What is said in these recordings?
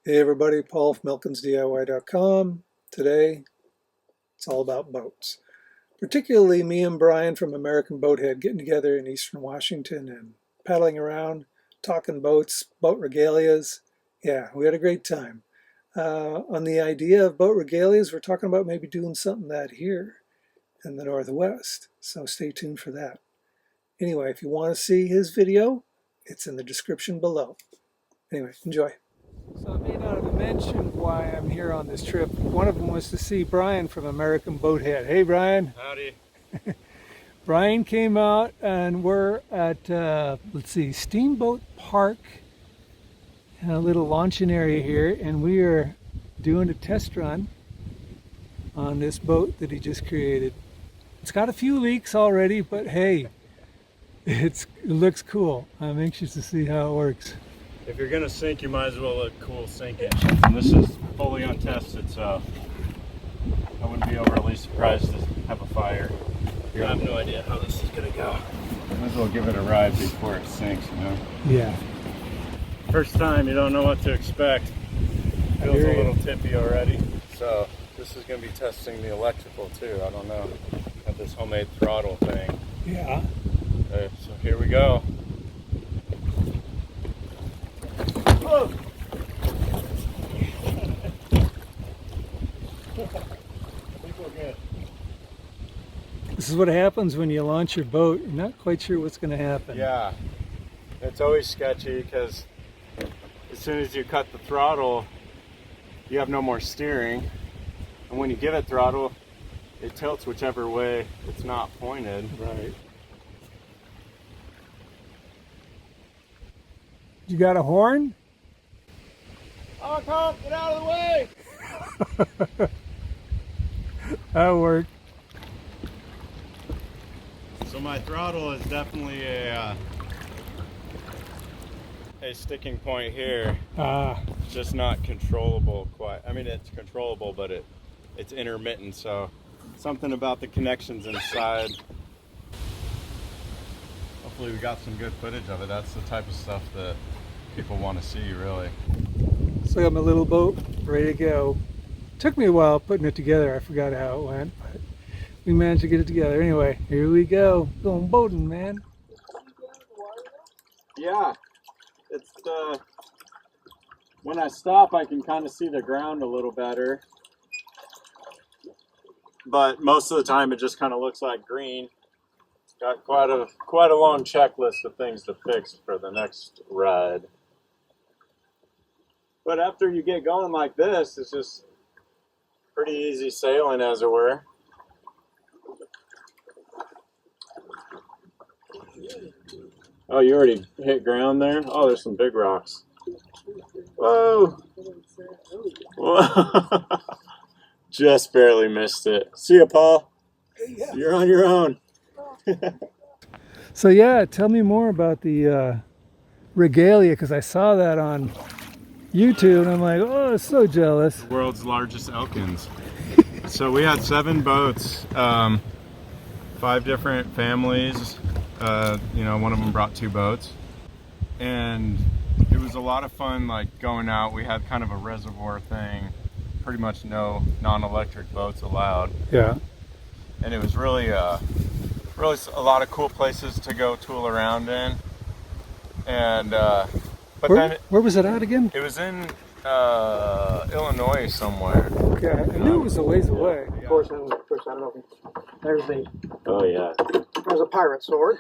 Hey everybody, Paul from elkinsdiy.com. Today, it's all about boats. Particularly me and Brian from American Boathead getting together in Eastern Washington and paddling around, talking boats, boat regalias. Yeah, we had a great time. On the idea of boat regalias, we're talking about maybe doing something that here in the Northwest. So stay tuned for that. Anyway, if you want to see his video, it's in the description below. Anyway, enjoy. So I may not have mentioned why I'm here on this trip. One of them was to see Brian from American Boathead. Hey Brian. Howdy. Brian came out and we're at, let's see, Steamboat Park, a little launching area here, and we are doing a test run on this boat that he just created. It's got a few leaks already, but hey, it looks cool. I'm anxious to see how it works. If you're gonna sink, you might as well look cool sinking. And this is fully untested, so I wouldn't be overly surprised to have a fire. I have no idea how this is gonna go. Might as well give it a ride before it sinks, you know? Yeah. First time, you don't know what to expect. Feels a little tippy already. So this is gonna be testing the electrical too. I don't know. Got this homemade throttle thing. Yeah. Okay, so here we go. Oh. This is what happens when you launch your boat. You're not quite sure what's going to happen. Yeah, it's always sketchy because as soon as you cut the throttle, you have no more steering. And when you give it throttle, it tilts whichever way it's not pointed. Right. You got a horn? Oh, Tom, get out of the way! That'll work. So my throttle is definitely a sticking point here. It's just not controllable quite. I mean, it's controllable, but it's intermittent. So something about the connections inside. Hopefully we got some good footage of it. That's the type of stuff that people want to see, really. So I got my little boat ready to go. Took me a while putting it together. I forgot how it went, but we managed to get it together. Anyway, here we go. Going boating, man. Yeah, it's when I stop, I can kind of see the ground a little better. But most of the time, it just kind of looks like green. Got quite a long checklist of things to fix for the next ride. But after you get going like this, it's just pretty easy sailing, as it were. Oh, you already hit ground there? Oh, there's some big rocks. Whoa! Whoa. Just barely missed it. See ya, Paul. Yeah. You're on your own. So yeah, tell me more about the regalia, because I saw that on YouTube and I'm like, oh, so jealous. The world's largest Elkins. So we had 7 boats, 5 different families. One of them brought 2 boats, and it was a lot of fun, like going out. We had kind of a reservoir thing, pretty much no non-electric boats allowed. Yeah. And it was really a lot of cool places to go tool around in. And where was it at again? It was in Illinois somewhere. Okay, I knew it was a ways away. Of course, I don't know. There's Oh yeah. there's a pirate sword.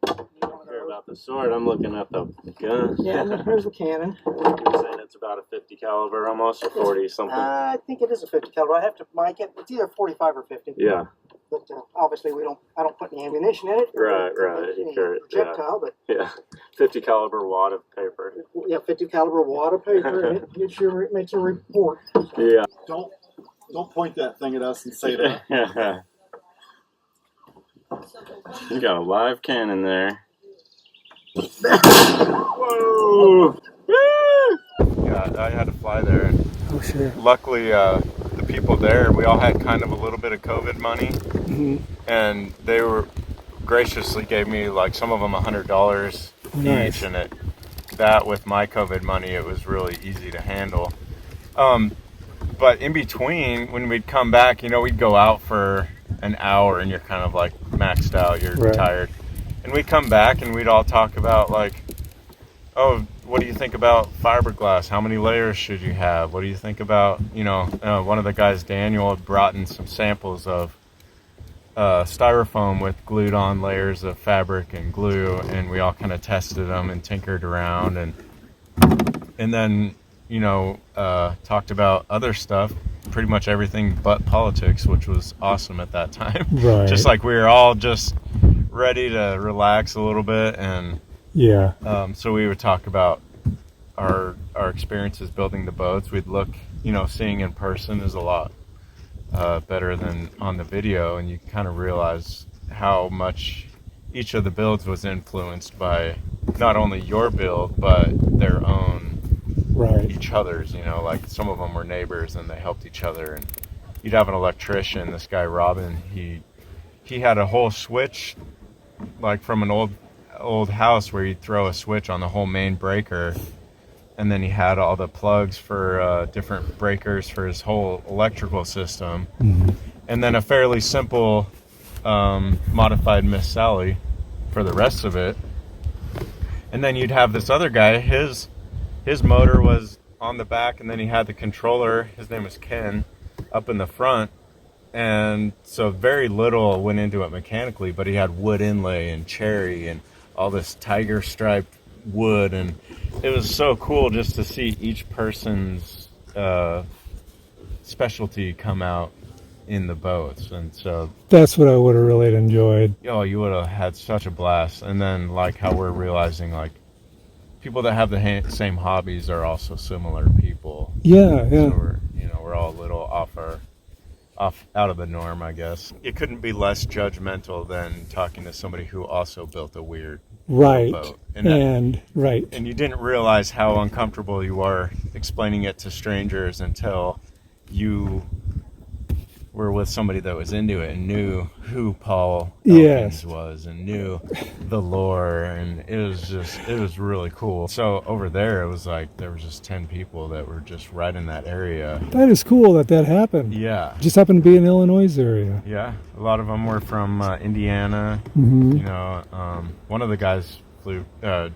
I don't care about the sword. I'm looking at the gun. Yeah, and here's the cannon. You're saying it's about a 50 caliber almost, or 40 something. I think it is a 50 caliber. I have to mic it. It's either 45 or 50. Yeah. But obviously, I don't put any ammunition in it. Right. Any Sure. projectile, but Yeah. 50 caliber wad of paper. yeah, 50 caliber wad of paper. And it makes a report. Yeah. Don't point that thing at us and say that. You got a live cannon there. Whoa! Yeah, I had to fly there. Oh, sure. Luckily, the people there, we all had kind of a little bit of COVID money, and they were graciously gave me, like, some of them $100 Nice. each, and that with my COVID money, it was really easy to handle. But in between, when we'd come back, we'd go out for an hour and you're kind of like maxed out, you're Right. tired. And we'd come back and we'd all talk about like, oh, what do you think about fiberglass? How many layers should you have? What do you think about, one of the guys, Daniel, had brought in some samples of styrofoam with glued on layers of fabric and glue, and we all kind of tested them and tinkered around and then talked about other stuff, pretty much everything but politics, which was awesome at that time. Right. Just like we were all just ready to relax a little bit, and Yeah. so we would talk about our experiences building the boats. We'd look, seeing in person is a lot better than on the video, and you kind of realize how much each of the builds was influenced by not only your build but their own, Right. each other's. Like some of them were neighbors and they helped each other. And you'd have an electrician, this guy Robin, he had a whole switch, like from an old house, where you'd throw a switch on the whole main breaker, and then he had all the plugs for different breakers for his whole electrical system, and then a fairly simple modified Miss Sally for the rest of it. And then you'd have this other guy, his motor was on the back, and then he had the controller, his name was Ken, up in the front. And so very little went into it mechanically, but he had wood inlay and cherry and all this tiger striped wood, and it was so cool just to see each person's specialty come out in the boats. And so That's what I would have really enjoyed. you would have had such a blast. And then like how we're realizing like people that have the same hobbies are also similar people. Yeah, So yeah. we're all a little out of the norm, I guess. It couldn't be less judgmental than talking to somebody who also built a weird Right. boat. And right. And you didn't realize how uncomfortable you are explaining it to strangers until you were with somebody that was into it and knew who Paul Yes. Elkins was and knew the lore, and it was really cool. So over there, it was like there was just 10 people that were just right in that area. That is cool that happened. Yeah. Just happened to be in Illinois area. Yeah, a lot of them were from Indiana. One of the guys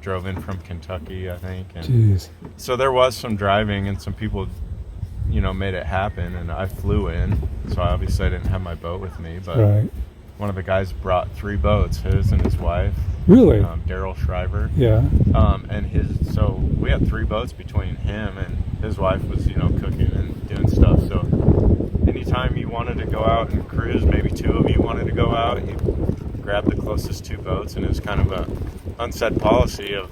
drove in from Kentucky, I think. And Jeez. so there was some driving, and some people, made it happen. And I flew in, so obviously I didn't have my boat with me. But Right. one of the guys brought 3 boats, his and his wife, Really? Daryl Shriver. Yeah. So we had 3 boats between him, and his wife was, cooking and doing stuff. So anytime you wanted to go out and cruise, maybe 2 of you wanted to go out, you grab the closest 2 boats, and it was kind of a unsaid policy of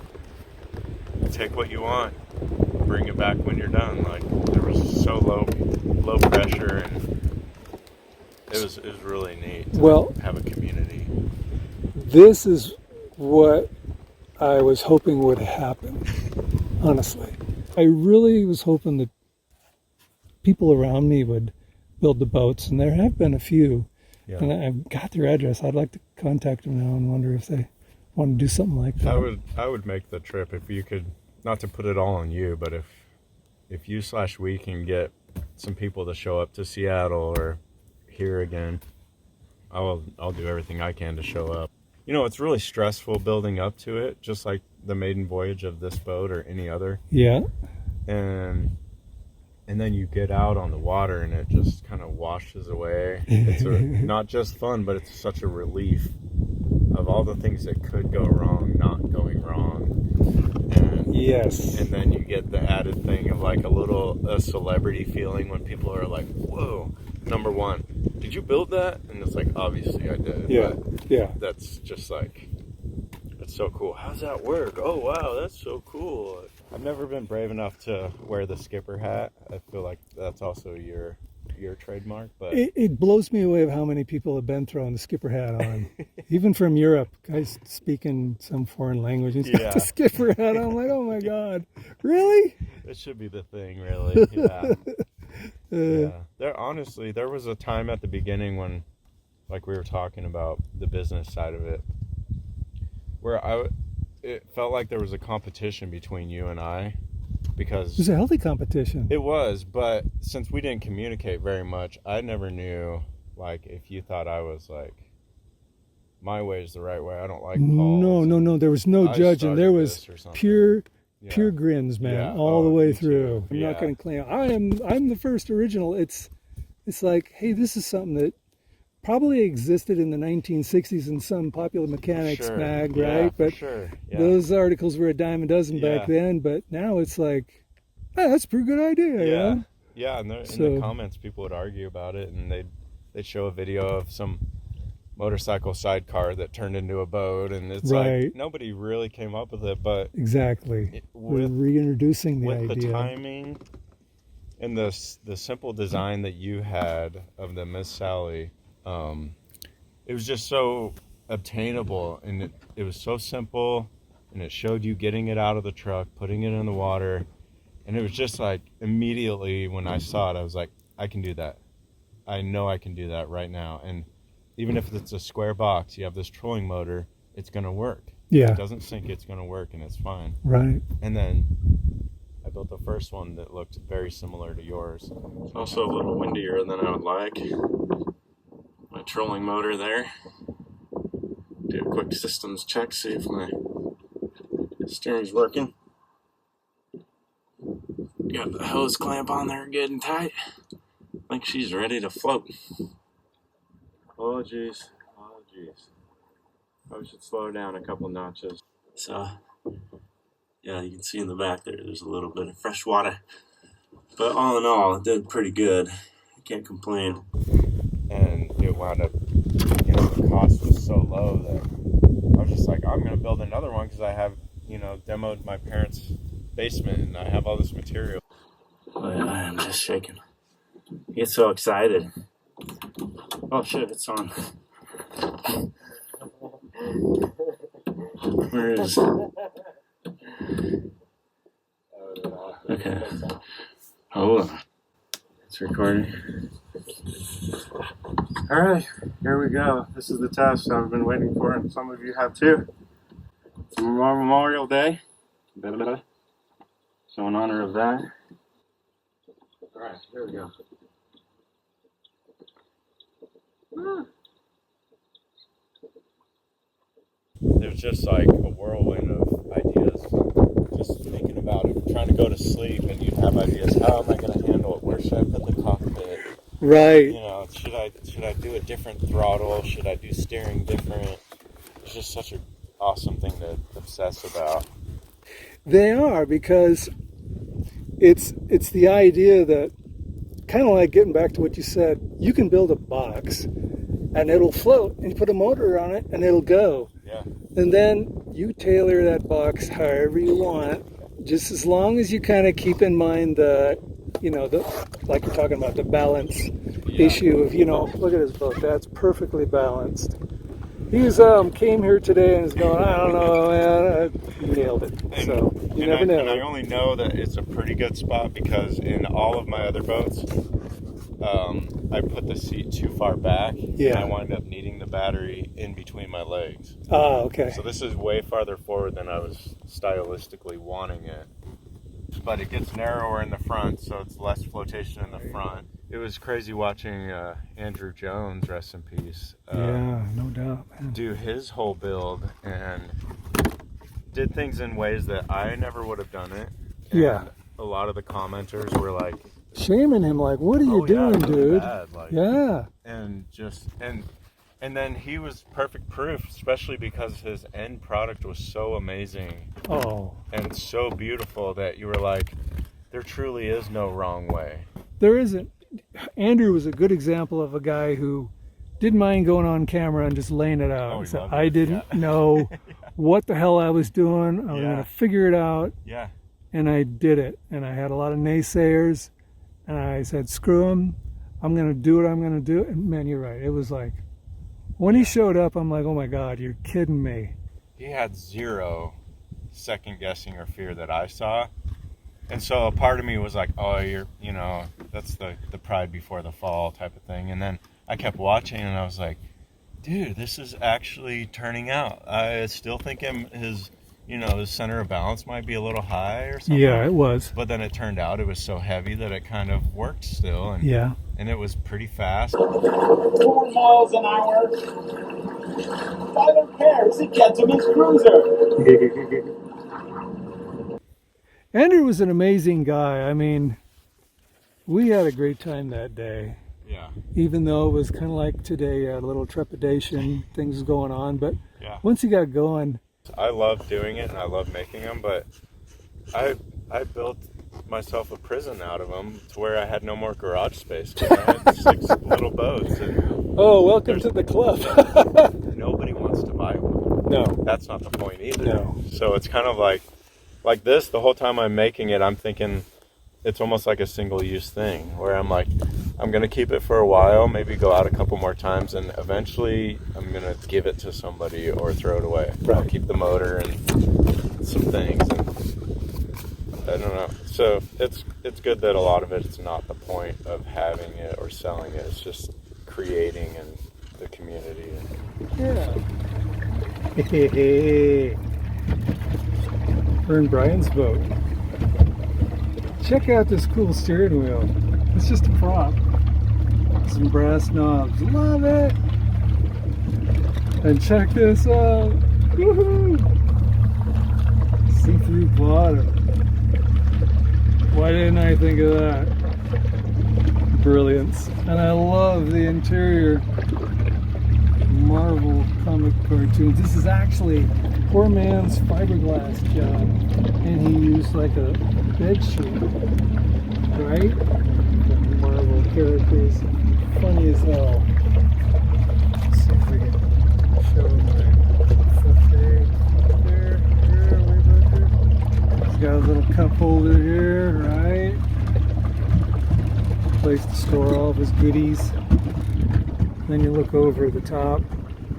take what you want, bring it back when you're done. Like there was so low pressure, and it was really neat to Well, have a community. this is what I was hoping would happen, honestly. I really was hoping that people around me would build the boats, and there have been a few. Yeah. And I've got their address. I'd like to contact them now and wonder if they want to do something like that. I would make the trip if you could, not to put it all on you, but if you/we can get some people to show up to Seattle or here again, I'll do everything I can to show up. It's really stressful building up to it, just like the maiden voyage of this boat or any other. Yeah. And then you get out on the water and it just kind of washes away. It's not just fun, but it's such a relief of all the things that could go wrong, not going wrong. Yes. And then you get the added thing of like a celebrity feeling when people are like, whoa, number one, did you build that? And it's like, obviously I did. Yeah. But Yeah. that's just like, that's so cool. How's that work? Oh, wow, that's so cool. I've never been brave enough to wear the skipper hat. I feel like that's also your trademark. But It blows me away of how many people have been throwing the skipper hat on. Even from Europe, guys speaking some foreign language. He's got Yeah. the skipper hat on. I'm like, oh my God, really? it should be the thing, really. Yeah. Yeah. There was a time at the beginning when, like we were talking about the business side of it, where it felt like there was a competition between you and I because It was a healthy competition. it was, but since we didn't communicate very much, I never knew, like, if you thought I was like, my way is the right way, I don't like calls. No. There was no I judging. There started was this or something. pure Yeah. grins, man, Yeah. all the Oh, way me through. too. I'm Yeah. not going to claim I'm the first original. It's like, hey, this is something that probably existed in the 1960s in some Popular Mechanics Sure. mag, Yeah, right? for But sure. Yeah. those articles were a dime a dozen back Yeah. then. But now it's like, oh, that's a pretty good idea. You Yeah. know? Yeah, and in So- the comments, people would argue about it, and they'd show a video of some motorcycle sidecar that turned into a boat, and it's Right. like nobody really came up with it, but Exactly. We're with reintroducing the with the idea. timing and the simple design that you had of the Miss Sally, it was just so obtainable, and it was so simple, and it showed you getting it out of the truck, putting it in the water, and it was just like immediately when I saw it, I was like, I can do that. I know I can do that right now. And even if it's a square box, you have this trolling motor, it's going to work. If Yeah. it doesn't sink, it's going to work, and it's fine. Right. And then I built the first one that looked very similar to yours. It's also a little windier than I would like. My trolling motor there. Do a quick systems check, see if my steering's working. Got the hose clamp on there good and tight. I think she's ready to float. Oh geez, oh geez. Probably should slow her down a couple notches. So, yeah, you can see in the back there's a little bit of fresh water. But all in all, it did pretty good. I can't complain. And it wound up, the cost was so low that I was just like, I'm going to build another one because I have, demoed my parents' basement and I have all this material. Oh yeah, I'm just shaking. I get so excited. Oh shit, it's on. Where is... Okay. Hold on. It's recording. Alright, here we go. This is the test I've been waiting for, and some of you have too. It's Memorial Day. So in honor of that. Alright, here we go. It was just like a whirlwind of ideas. Just thinking about it, trying to go to sleep, and you'd have ideas. How am I going to handle it? Where should I put the cockpit? Right. Should I do a different throttle? Should I do steering different? It's just such an awesome thing to obsess about. They are, because it's the idea that, kind of like getting back to what you said, you can build a box and it'll float, and you put a motor on it and it'll go. Yeah. And then you tailor that box however you want, just as long as you kind of keep in mind like you're talking about, the balance issue of, look at his boat, that's perfectly balanced. He's came here today and is going, I don't know, man, I nailed it. So you never know. And I only know that it's a pretty good spot because in all of my other boats, I put the seat too far back. Yeah. And I wind up needing the battery in between my legs. Ah, okay. So this is way farther forward than I was stylistically wanting it. But it gets narrower in the front, so it's less flotation in the front. It was crazy watching Andrew Jones, rest in peace. Yeah, no doubt, man. Do his whole build and did things in ways that I never would have done it. And Yeah. a lot of the commenters were like, Shaming him, like, what are you "Oh, doing, yeah, really dude?" bad," like, Yeah. and just and then he was perfect proof, especially because his end product was so amazing Oh, and so beautiful that you were like, there truly is no wrong way. there isn't. Andrew was a good example of a guy who didn't mind going on camera and just laying it out. Oh, he So loved I it, didn't yeah. know what the hell I was doing. I was Yeah. going to figure it out, Yeah. and I did it. And I had a lot of naysayers, and I said, screw them. I'm going to do what I'm going to do. And man, you're right. It was like, when he showed up, I'm like, oh my God, you're kidding me. He had zero second guessing or fear that I saw. And so a part of me was like, oh, that's the pride before the fall type of thing. And then I kept watching and I was like, dude, this is actually turning out. I still think his you know, the center of balance might be a little high or something. Yeah, it was. But then it turned out it was so heavy that it kind of worked still, and Yeah. and it was pretty fast. 4 miles an hour. I don't care. It's a gentleman's cruiser. Andrew was an amazing guy. I mean, we had a great time that day. Yeah. Even though it was kind of like today, a little trepidation, things going on. But Yeah. once he got going, I love doing it and I love making them, but I built myself a prison out of them to where I had no more garage space. 'Cause I had 6 little boats, and oh, welcome to the club. nobody wants to buy one. No. That's not the point either. No. So it's kind of like this. The whole time I'm making it, I'm thinking it's almost like a single-use thing, where I'm like, I'm gonna keep it for a while, maybe go out a couple more times, and eventually I'm gonna give it to somebody or throw it away. Right. I'll keep the motor and some things, and I don't know. So it's good that a lot of it's not the point of having it or selling it. It's just creating and the community. Yeah. Hey. We're in Brian's boat. Check out this cool steering wheel. It's just a prop. Some brass knobs. Love it! And check this out. Woohoo! See-through bottom. Why didn't I think of that? Brilliance. And I love the interior. Marvel comic cartoons. This is actually poor man's fiberglass job, and he used like a bed sheet, right? The Marvel characters, funny as hell. Let's see if we can show my buffet there, way back there. He's got a little cup holder here, right? Place to store all of his goodies. Then you look over the top.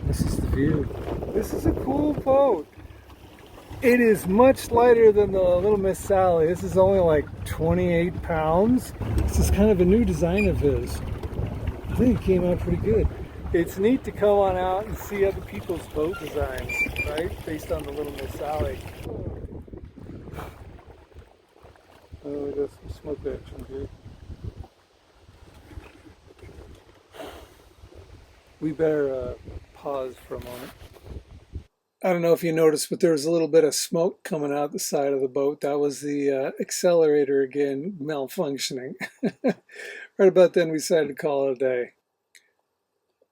This is the view. This is a cool boat. It is much lighter than the Little Miss Sally. This is only like 28 pounds. This is kind of a new design of his. I think it came out pretty good. It's neat to come on out and see other people's boat designs, right? Based on the Little Miss Sally. Oh, we got some smoke action here. We better pause for a moment. I don't know if you noticed, but there was a little bit of smoke coming out the side of the boat. That was the accelerator again malfunctioning. Right about then we decided to call it a day.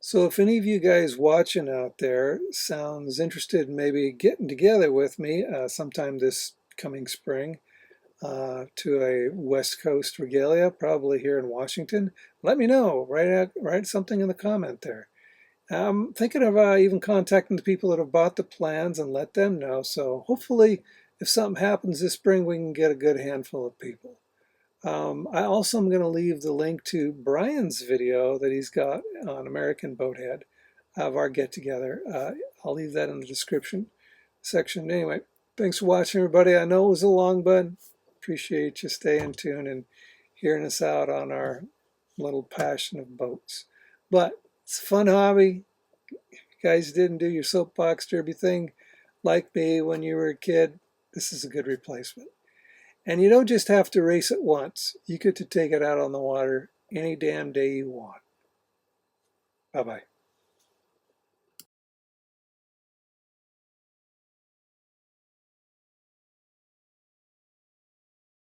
So if any of you guys watching out there sounds interested in maybe getting together with me sometime this coming spring to a West Coast regalia, probably here in Washington, let me know. Write something in the comment there. I'm thinking of even contacting the people that have bought the plans and let them know. So hopefully, if something happens this spring, we can get a good handful of people. I also am going to leave the link to Brian's video that he's got on American Boathead of our get-together. I'll leave that in the description section. Anyway, thanks for watching, everybody. I know it was a long one. Appreciate you staying tuned and hearing us out on our little passion of boats. But it's a fun hobby. If you guys didn't do your soapbox derby thing like me when you were a kid, this is a good replacement. And you don't just have to race it once. You get to take it out on the water any damn day you want. Bye-bye.